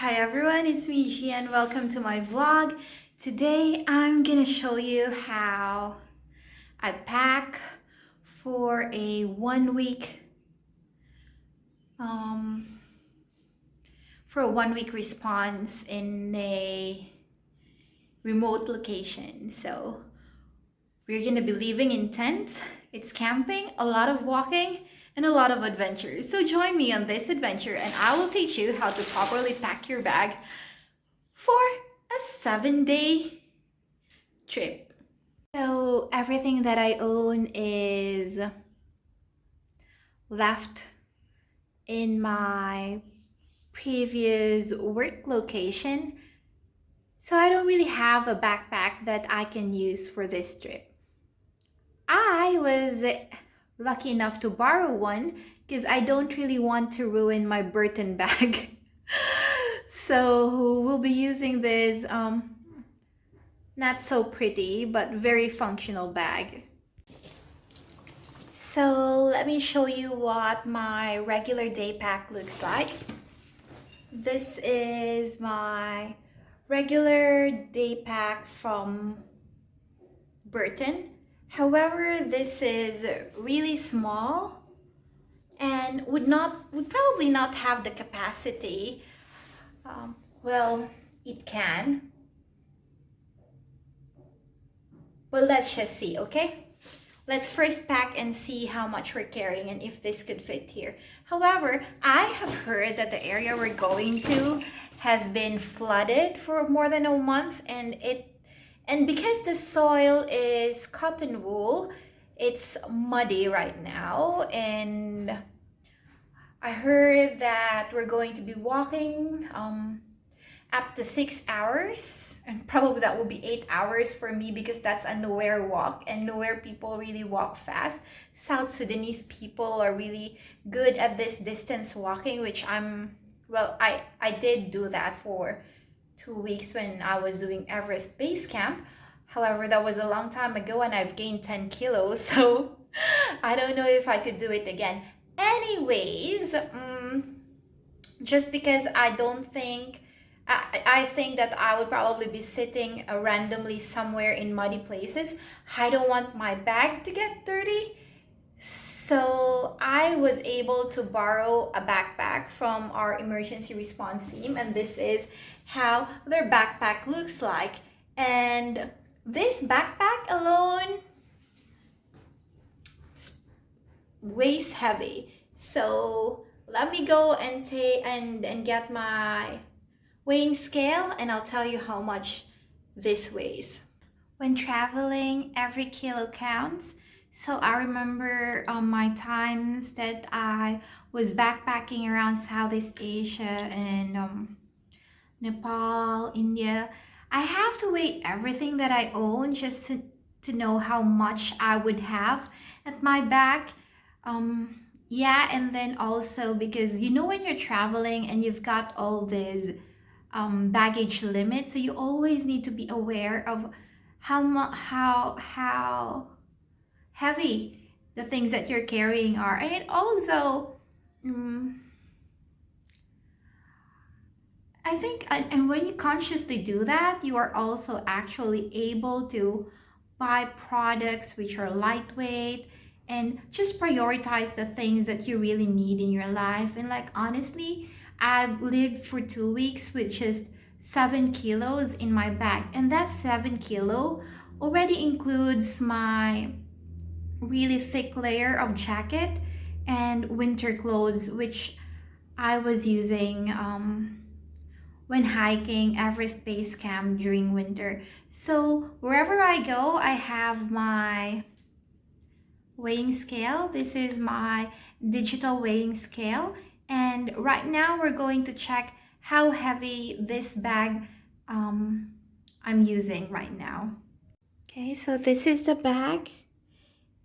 Hi everyone, it's me G and welcome to my vlog. Today I'm gonna show you how I pack for a 1 week um, response in a remote location. So we're gonna be living in tents. It's camping, a lot of walking, and a lot of adventures. So join me on this adventure and I will teach you how to properly pack your bag for a 7-day trip. So everything that I own is left in my previous work location. So I don't really have a backpack that I can use for this trip. I was lucky enough to borrow one because I don't really want to ruin my Burton bag. So we'll be using this not so pretty but very functional bag. So let me show you what my regular day pack looks like. This is my regular day pack from Burton. However, this is really small and would probably not have the capacity. Well, it can. But let's just see, okay? Let's first pack and see how much we're carrying and if this could fit here. However, I have heard that the area we're going to has been flooded for more than a month, and because the soil is cotton wool, it's muddy right now. And I heard that we're going to be walking up to 6 hours, and probably that will be 8 hours for me because that's a nowhere walk, and nowhere people really walk fast. South Sudanese people are really good at this distance walking, which I did do that for 2 weeks when I was doing Everest Base Camp. However, that was a long time ago and I've gained 10 kilos, so I don't know if I could do it again. Anyways, just because I think that I would probably be sitting randomly somewhere in muddy places. I don't want my bag to get dirty. So I was able to borrow a backpack from our emergency response team, and this is how their backpack looks like. And this backpack alone weighs heavy. So let me go and get my weighing scale and I'll tell you how much this weighs. When traveling, every kilo counts. So I remember my times that I was backpacking around Southeast Asia and Nepal, India. I have to weigh everything that I own just to know how much I would have at my back. Yeah, and then also because when you're traveling and you've got all these baggage limit, so you always need to be aware of how heavy the things that you're carrying are. And it also I think, and when you consciously do that, you are also actually able to buy products which are lightweight and just prioritize the things that you really need in your life. And like honestly, I've lived for 2 weeks with just 7 kilos in my bag, and that 7 kilo already includes my really thick layer of jacket and winter clothes, which I was using when hiking Everest Base Camp during winter. So wherever I go, I have my weighing scale. This is my digital weighing scale. And right now we're going to check how heavy this bag I'm using right now. Okay, so this is the bag.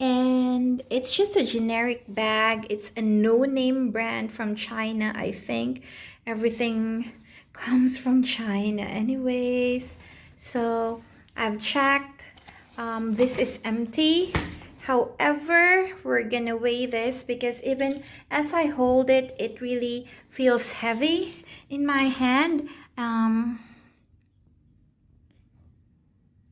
And it's just a generic bag. It's a no-name brand from China, I think. Everything comes from China anyways. So I've checked. This is empty. However, we're gonna weigh this because even as I hold it, it really feels heavy in my hand.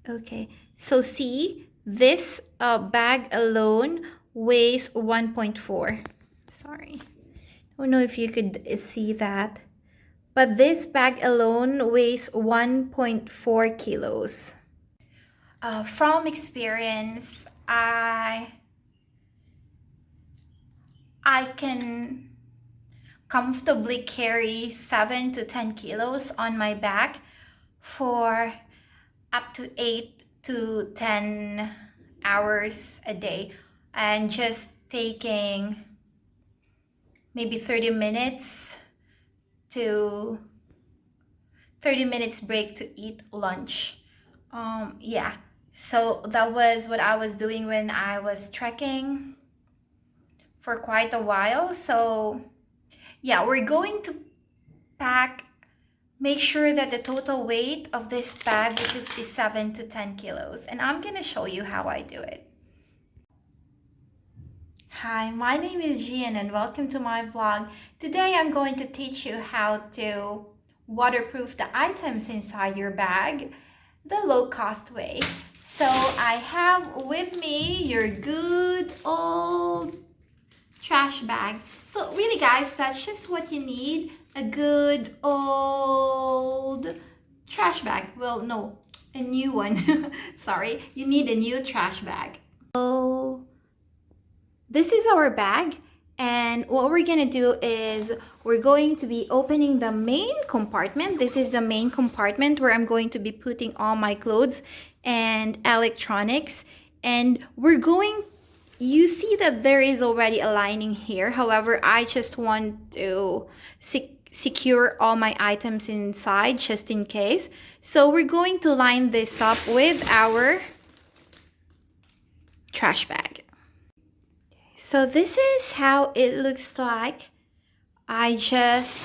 Okay, so see, this bag alone weighs 1.4. Sorry, I don't know if you could see that. But this bag alone weighs 1.4 kilos. From experience, I can comfortably carry 7 to 10 kilos on my back for up to 8 to 10 hours a day, and just taking maybe 30 minutes break to eat lunch. Yeah, so that was what I was doing when I was trekking for quite a while. So yeah, we're going to pack, make sure that the total weight of this bag, which is 7 to 10 kilos, and I'm gonna show you how I do it. Hi, my name is Gian and welcome to my vlog. Today I'm going to teach you how to waterproof the items inside your bag the low-cost way. So I have with me your good old trash bag. So really guys, that's just what you need, a good old trash bag. Well, no, a new one. Sorry, you need a new trash bag. So this is our bag, and what we're gonna do is we're going to be opening the main compartment. This is the main compartment where I'm going to be putting all my clothes and electronics, and we're going, you see that there is already a lining here. However, I just want to secure all my items inside just in case. So we're going to line this up with our trash bag. So this is how it looks like. I just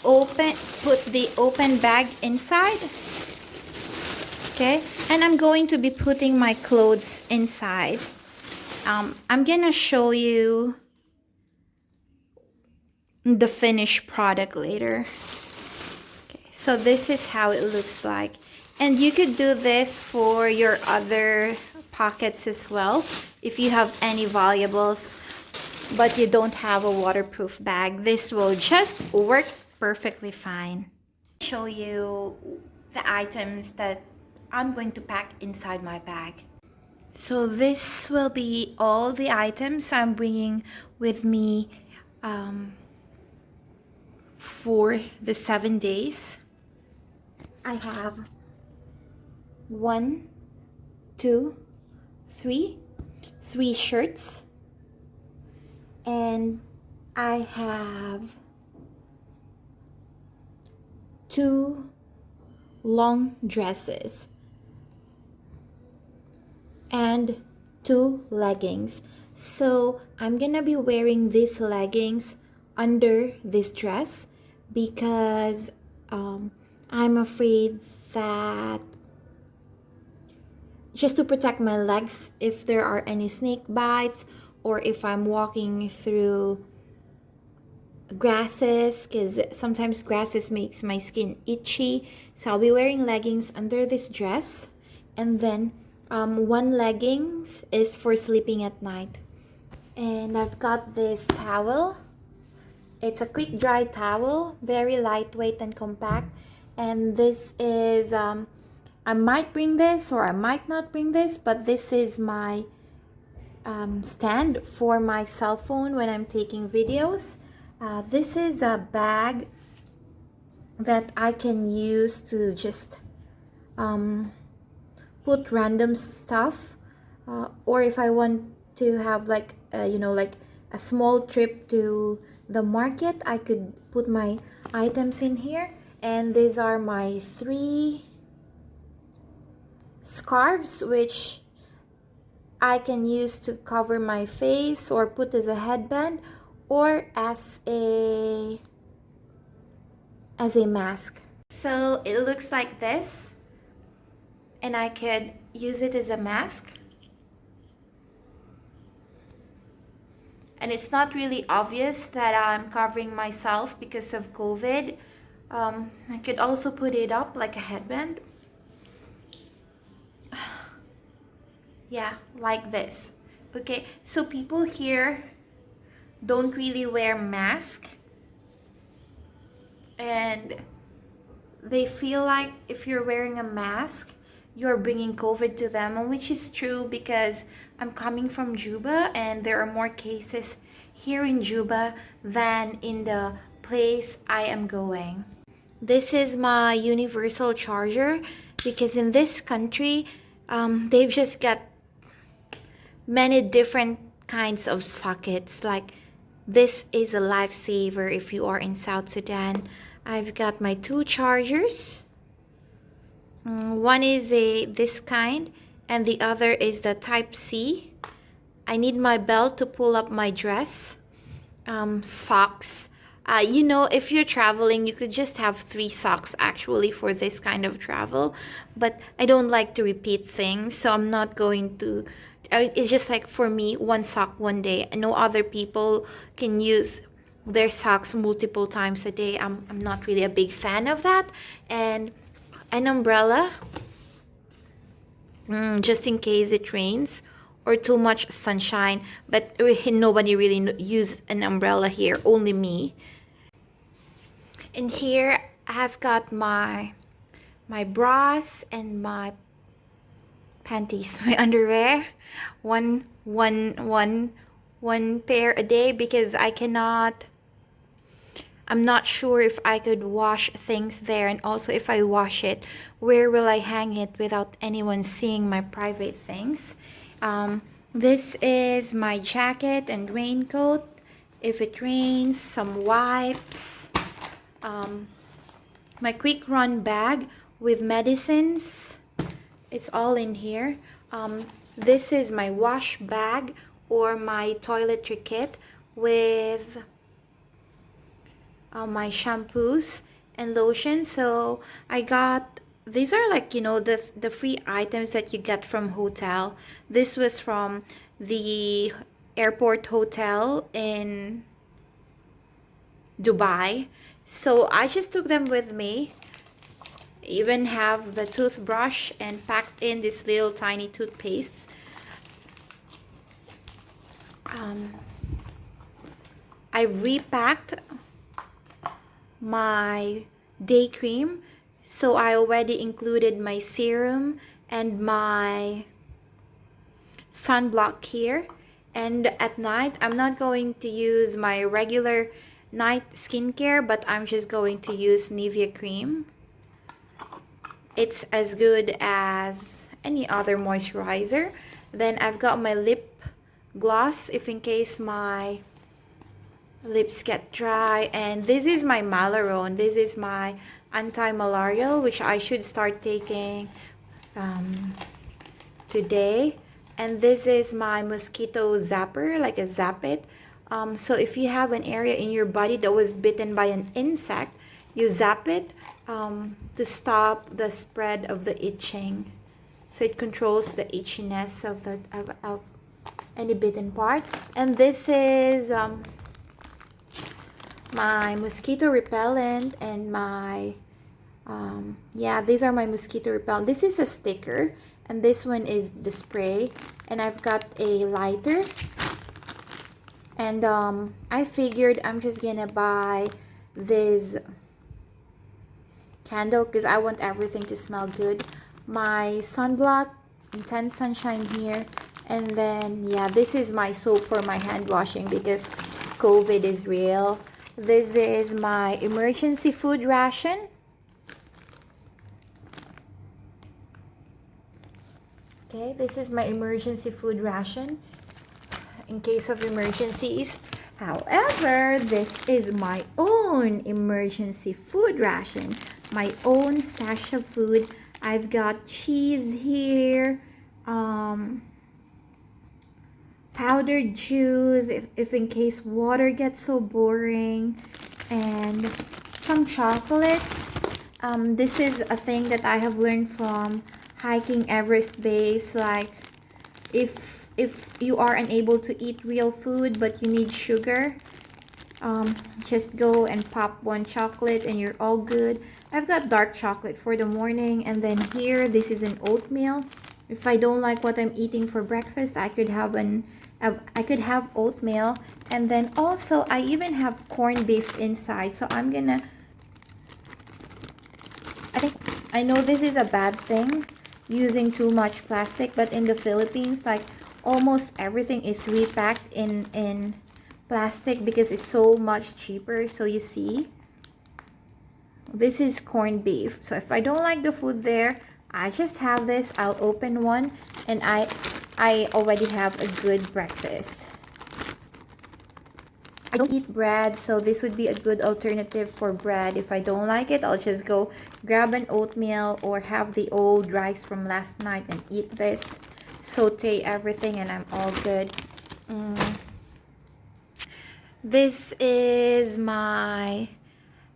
put the open bag inside. Okay, and I'm going to be putting my clothes inside. I'm gonna show you the finished product later. Okay, so this is how it looks like. And you could do this for your other pockets as well. If you have any valuables, but you don't have a waterproof bag, this will just work perfectly fine. Show you the items that I'm going to pack inside my bag. So this will be all the items I'm bringing with me for the 7 days. I have 1, 2, 3 shirts, and I have 2 long dresses and 2 leggings. So I'm gonna be wearing these leggings under this dress because I'm afraid that just to protect my legs if there are any snake bites, or if I'm walking through grasses, because sometimes grasses makes my skin itchy. So I'll be wearing leggings under this dress, and then one leggings is for sleeping at night. And I've got this towel. It's a quick dry towel, very lightweight and compact. And this is I might bring this or I might not bring this, but this is my stand for my cell phone when I'm taking videos. This is a bag that I can use to just put random stuff, or if I want to have like like a small trip to the market, I could put my items in here. And these are my 3 scarves, which I can use to cover my face or put as a headband or as a mask. So it looks like this, and I could use it as a mask. and it's not really obvious that I'm covering myself because of COVID. I could also put it up like a headband. Yeah, like this. Okay, so people here don't really wear masks, and they feel like if you're wearing a mask, you're bringing COVID to them, which is true because I'm coming from Juba and there are more cases here in Juba than in the place I am going. This is my universal charger because in this country, they've just got many different kinds of sockets. Like this is a lifesaver if you are in South Sudan. I've got my 2 chargers. One is this kind and the other is the type C. I need my belt to pull up my dress. Socks. You know, if you're traveling, you could just have 3 socks actually for this kind of travel. But I don't like to repeat things, so I'm not going to. It's just like for me, 1 sock 1 day. No other people can use their socks multiple times a day. I'm not really a big fan of that. And an umbrella, just in case it rains or too much sunshine. But nobody really use an umbrella here, only me. And here I've got my bras and my panties, my underwear, one pair a day because I'm not sure if I could wash things there, and also if I wash it, where will I hang it without anyone seeing my private things. This is my jacket and raincoat if it rains, some wipes, my quick run bag with medicines. It's all in here. This is my wash bag or my toiletry kit with my shampoos and lotion. So I got, these are like, you know, the free items that you get from hotel. This was from the airport hotel in Dubai. So I just took them with me. Even have the toothbrush and packed in this little tiny toothpastes. I repacked my day cream, so I already included my serum and my sunblock here. And at night, I'm not going to use my regular night skincare, but I'm just going to use Nivea cream. It's as good as any other moisturizer. Then I've got my lip gloss if in case my lips get dry. And this is my Malarone. This is my anti-malarial, which I should start taking today. And this is my mosquito zapper, like a zap it. So if you have an area in your body that was bitten by an insect, you zap it to stop the spread of the itching. So it controls the itchiness of any bitten part. And this is my mosquito repellent and my yeah, these are my mosquito repellent. This is a sticker and this one is the spray, and I've got a lighter. And I figured I'm just gonna buy this candle because I want everything to smell good. My sunblock, Intense Sunshine here, and then yeah, this is my soap for my hand washing because COVID is real. This is my emergency food ration. Okay, this is my emergency food ration in case of emergencies. However, this is my own emergency food ration, my own stash of food. I've got cheese here, powdered juice if in case water gets so boring, and some chocolates. This is a thing that I have learned from hiking Everest Base. Like if if you are unable to eat real food but you need sugar, just go and pop one chocolate and you're all good. I've got dark chocolate for the morning, and then here this is an oatmeal. If I don't like what I'm eating for breakfast, I could have oatmeal. And then also I even have corned beef inside, so I know this is a bad thing, using too much plastic, but in the Philippines, like, almost everything is repacked in plastic because it's so much cheaper. So you see, this is corned beef. So if I don't like the food there, I just have this. I'll open one, and I already have a good breakfast. I don't eat bread, so this would be a good alternative for bread. If I don't like it, I'll just go grab an oatmeal or have the old rice from last night and eat this. Saute everything and I'm all good. This is my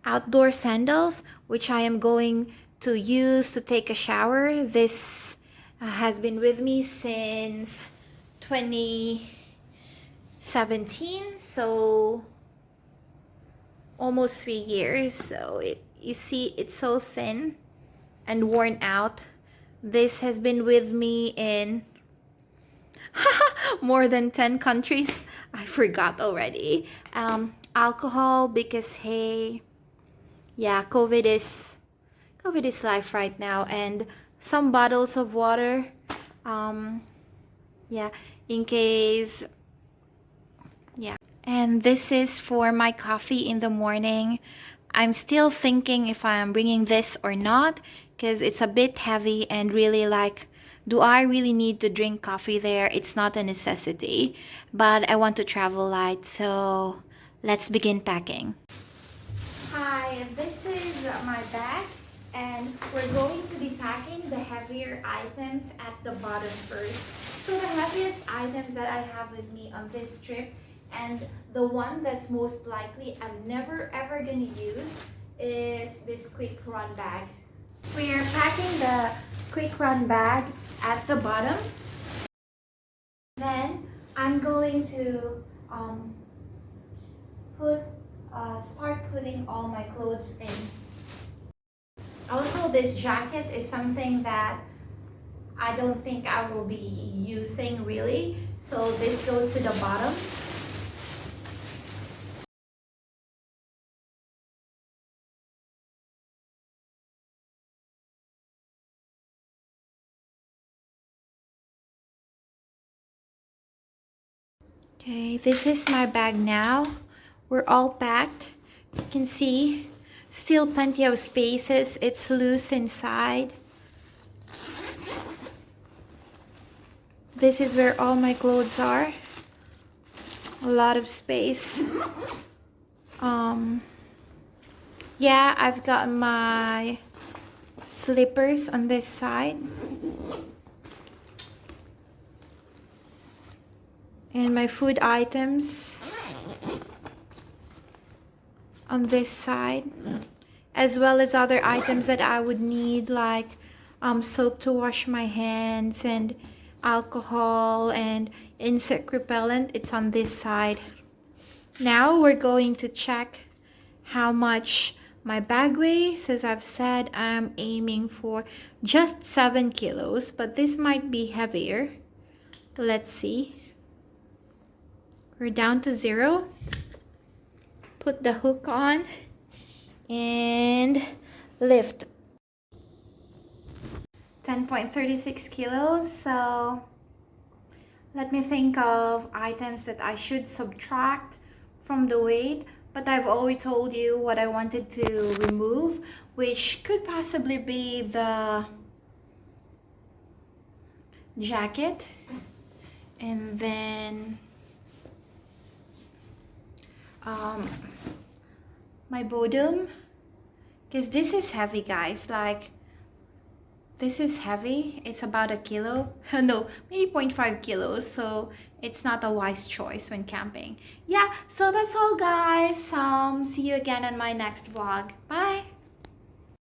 outdoor sandals, which I am going to use to take a shower. This has been with me since 2017, so almost 3 years. So you see, it's so thin and worn out. This has been with me in more than 10 countries. I forgot already. Alcohol, because hey, yeah, COVID is life right now, and some bottles of water, yeah, in case. Yeah. And this is for my coffee in the morning. I'm still thinking if I'm bringing this or not, because it's a bit heavy, and really, like, do I really need to drink coffee there? It's not a necessity, but I want to travel light, so let's begin packing. Hi, this is my bag, and we're going to be packing the heavier items at the bottom first. So the heaviest items that I have with me on this trip, and the one that's most likely I'm never ever gonna use, is this quick run bag. We're packing the quick run bag at the bottom. Then I'm going to start putting all my clothes in. Also, this jacket is something that I don't think I will be using really, so this goes to the bottom. Okay, this is my bag now. We're all packed. You can see still plenty of spaces. It's loose inside. This is where all my clothes are. A lot of space. Yeah, I've got my slippers on this side. And my food items on this side, as well as other items that I would need, like soap to wash my hands and alcohol and insect repellent. It's on this side. Now we're going to check how much my bag weighs. As I've said, I'm aiming for just 7 kilos, but this might be heavier. Let's see. We're down to 0. Put the hook on and lift. 10.36 kilos. So let me think of items that I should subtract from the weight. But I've already told you what I wanted to remove, which could possibly be the jacket, and then my bodum, because this is heavy, guys. Like, this is heavy. It's about 1 kilo. No, maybe 0.5 kilos. So it's not a wise choice when camping. Yeah, so that's all, guys. See you again on my next vlog. Bye.